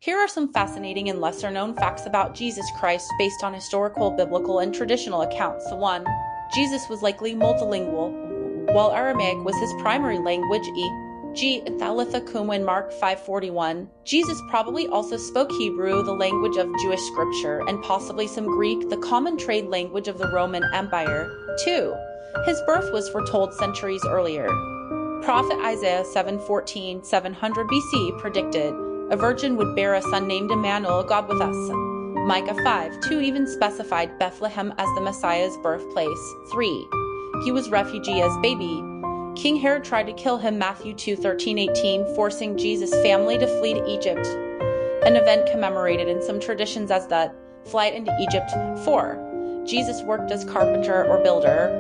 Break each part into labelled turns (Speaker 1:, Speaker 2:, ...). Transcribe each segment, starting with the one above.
Speaker 1: Here are some fascinating and lesser-known facts about Jesus Christ based on historical, biblical, and traditional accounts. 1. Jesus was likely multilingual. While Aramaic was his primary language, e.g. Thalitha in Mark 5:41, Jesus probably also spoke Hebrew, the language of Jewish scripture, and possibly some Greek, the common trade language of the Roman Empire. 2. His birth was foretold centuries earlier. Prophet Isaiah 7:14, 700 BC predicted, "A virgin would bear a son named Emmanuel, God with us." Micah 5:2 even specified Bethlehem as the Messiah's birthplace. 3. He was refugee as baby. King Herod tried to kill him, Matthew 2:13-18, forcing Jesus' family to flee to Egypt, an event commemorated in some traditions as the flight into Egypt. 4. Jesus worked as carpenter or builder.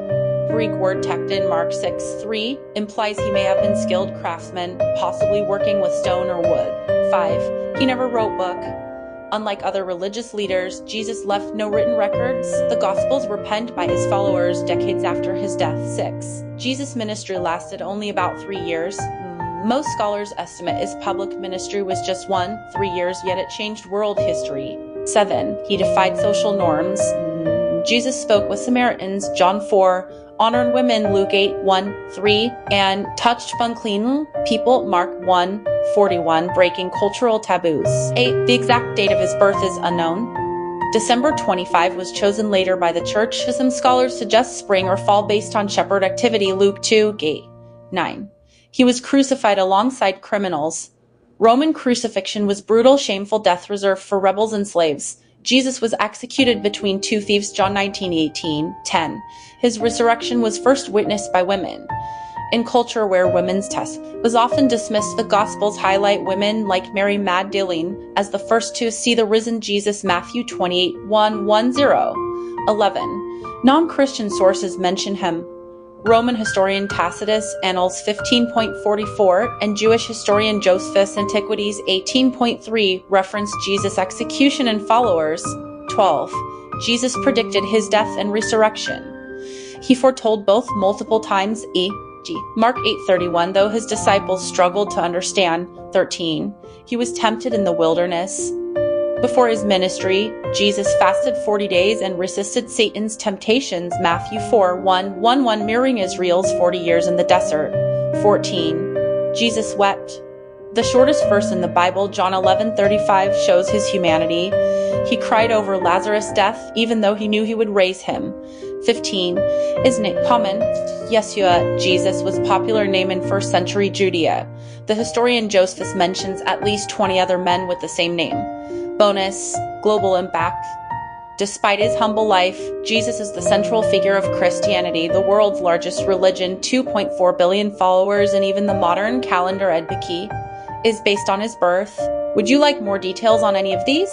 Speaker 1: Greek word tekton, Mark 6:3, implies he may have been skilled craftsman, possibly working with stone or wood. 5. He never wrote book. Unlike other religious leaders, Jesus left no written records. The Gospels were penned by his followers decades after his death. 6. Jesus' ministry lasted only about 3 years. Most scholars estimate his public ministry was just 1-3 years, yet it changed world history. 7. He defied social norms. Jesus spoke with Samaritans, John 4, honored women, Luke 8:1-3, and touched unclean people, Mark 1:41, breaking cultural taboos. 8. The exact date of his birth is unknown. December 25 was chosen later by the church. Some scholars suggest spring or fall based on shepherd activity, Luke 2:8. 9. He was crucified alongside criminals. Roman crucifixion was brutal, shameful death reserved for rebels and slaves. Jesus was executed between two thieves, John 19:18. 10. His resurrection was first witnessed by women. In culture where women's test was often dismissed, the Gospels highlight women like Mary Magdalene as the first to see the risen Jesus, Matthew 28:1-10. 11. Non-Christian sources mention him. Roman historian Tacitus, Annals 15.44, and Jewish historian Josephus, Antiquities 18.3, reference Jesus' execution and followers. 12. Jesus predicted his death and resurrection. He foretold both multiple times, e.g. Mark 8:31, though his disciples struggled to understand. 13. He was tempted in the wilderness. Before his ministry, Jesus fasted 40 days and resisted Satan's temptations, Matthew 4:1-1, mirroring Israel's 40 years in the desert. 14. Jesus wept. The shortest verse in the Bible, John 11:35, shows his humanity. He cried over Lazarus' death, even though he knew he would raise him. 15. Isn't it common? Yeshua, Jesus, was a popular name in 1st century Judea. The historian Josephus mentions at least 20 other men with the same name. Bonus, global impact. Despite his humble life, Jesus is the central figure of Christianity, the world's largest religion, 2.4 billion followers, and even the modern calendar Edbiki is based on his birth. Would you like more details on any of these?